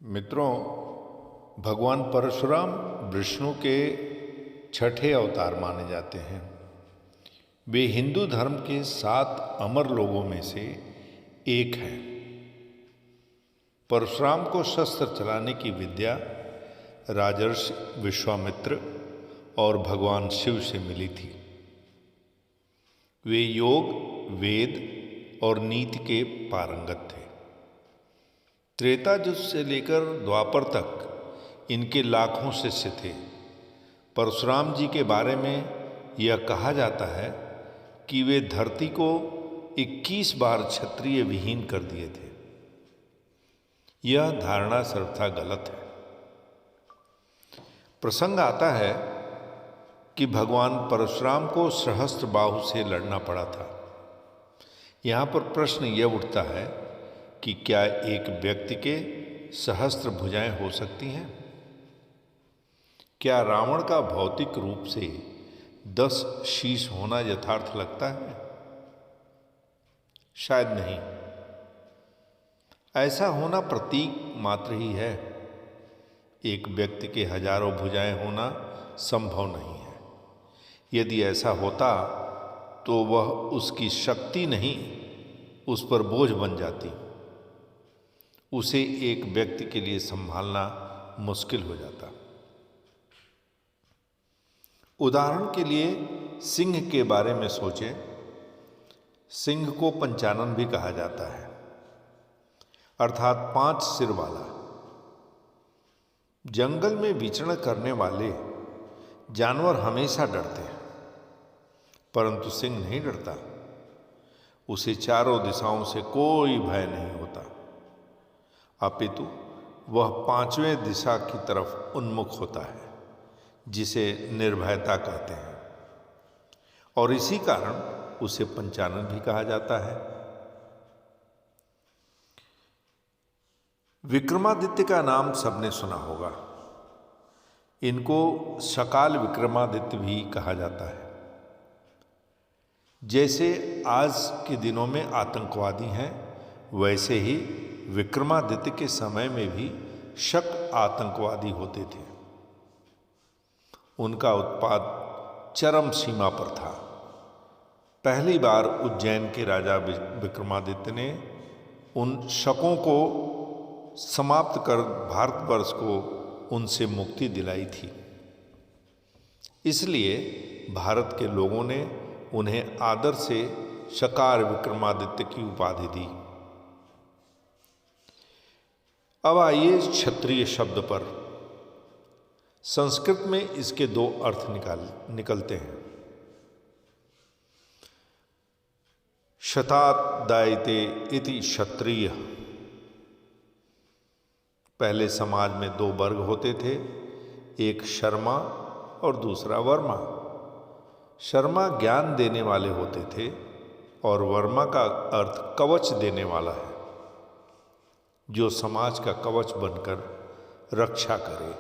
मित्रों, भगवान परशुराम विष्णु के छठे अवतार माने जाते हैं। वे हिंदू धर्म के 7 अमर लोगों में से एक हैं। परशुराम को शस्त्र चलाने की विद्या राजर्षि विश्वामित्र और भगवान शिव से मिली थी। वे योग, वेद और नीति के पारंगत थे। त्रेता युग से लेकर द्वापर तक इनके लाखों शिष्य थे। परशुराम जी के बारे में यह कहा जाता है कि वे धरती को 21 बार क्षत्रिय विहीन कर दिए थे। यह धारणा सर्वथा गलत है। प्रसंग आता है कि भगवान परशुराम को सहस्त्र बाहु से लड़ना पड़ा था। यहाँ पर प्रश्न यह उठता है कि क्या एक व्यक्ति के सहस्त्र भुजाएं हो सकती हैं? क्या रावण का भौतिक रूप से 10 शीश होना यथार्थ लगता है? शायद नहीं। ऐसा होना प्रतीक मात्र ही है। एक व्यक्ति के हजारों भुजाएं होना संभव नहीं है। यदि ऐसा होता तो वह उसकी शक्ति नहीं, उस पर बोझ बन जाती। उसे एक व्यक्ति के लिए संभालना मुश्किल हो जाता। उदाहरण के लिए सिंह के बारे में सोचें। सिंह को पंचानन भी कहा जाता है, अर्थात 5 सिर वाला। जंगल में विचरण करने वाले जानवर हमेशा डरते हैं, परंतु सिंह नहीं डरता। उसे चारों दिशाओं से कोई भय नहीं होता, अपितु वह 5वें दिशा की तरफ उन्मुख होता है, जिसे निर्भयता कहते हैं, और इसी कारण उसे पंचानन भी कहा जाता है। विक्रमादित्य का नाम सबने सुना होगा। इनको सकाल विक्रमादित्य भी कहा जाता है। जैसे आज के दिनों में आतंकवादी हैं, वैसे ही विक्रमादित्य के समय में भी शक आतंकवादी होते थे। उनका उत्पात चरम सीमा पर था। पहली बार उज्जैन के राजा विक्रमादित्य ने उन शकों को समाप्त कर भारतवर्ष को उनसे मुक्ति दिलाई थी। इसलिए भारत के लोगों ने उन्हें आदर से शकार विक्रमादित्य की उपाधि दी। अब आइए क्षत्रिय शब्द पर। संस्कृत में इसके 2 अर्थ निकलते हैं। शतात दायते इति क्षत्रिय। पहले समाज में 2 वर्ग होते थे, एक शर्मा और दूसरा वर्मा। शर्मा ज्ञान देने वाले होते थे और वर्मा का अर्थ कवच देने वाला है, जो समाज का कवच बनकर रक्षा करे,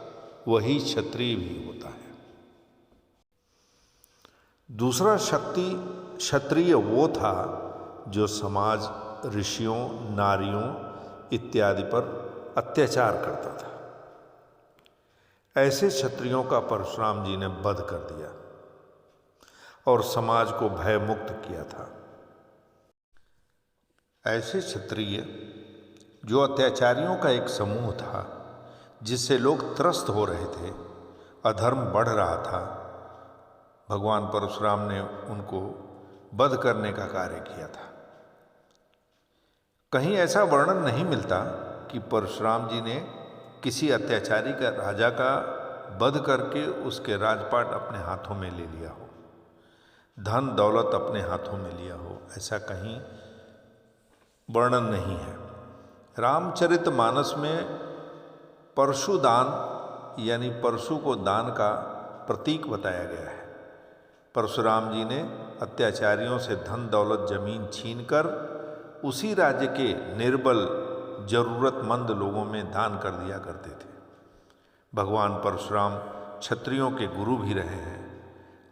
वही क्षत्रिय भी होता है। दूसरा क्षत्रिय वो था जो समाज, ऋषियों, नारियों इत्यादि पर अत्याचार करता था। ऐसे क्षत्रियों का परशुराम जी ने वध कर दिया और समाज को भय मुक्त किया था। ऐसे क्षत्रिय जो अत्याचारियों का एक समूह था, जिससे लोग त्रस्त हो रहे थे, अधर्म बढ़ रहा था, भगवान परशुराम ने उनको वध करने का कार्य किया था। कहीं ऐसा वर्णन नहीं मिलता कि परशुराम जी ने किसी अत्याचारी का राजा का वध करके उसके राजपाट अपने हाथों में ले लिया हो, धन दौलत अपने हाथों में लिया हो। ऐसा कहीं वर्णन नहीं है। रामचरितमानस में परशुदान यानी परशु को दान का प्रतीक बताया गया है। परशुराम जी ने अत्याचारियों से धन दौलत जमीन छीनकर उसी राज्य के निर्बल जरूरतमंद लोगों में दान कर दिया करते थे। भगवान परशुराम क्षत्रियों के गुरु भी रहे हैं।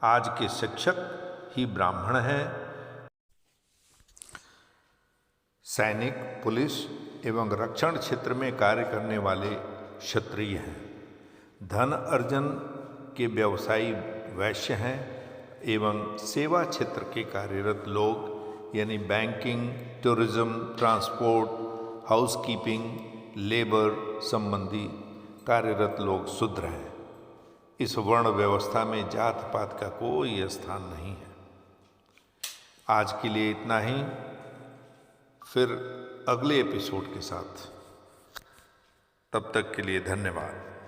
आज के शिक्षक ही ब्राह्मण हैं। सैनिक, पुलिस एवं रक्षण क्षेत्र में कार्य करने वाले क्षत्रिय हैं। धन अर्जन के व्यवसायी वैश्य हैं एवं सेवा क्षेत्र के कार्यरत लोग यानी banking, tourism, transport, housekeeping, labour संबंधी कार्यरत लोग शूद्र हैं। इस वर्ण व्यवस्था में जात पात का कोई स्थान नहीं है। आज के लिए इतना ही, फिर अगले एपिसोड के साथ। तब तक के लिए धन्यवाद।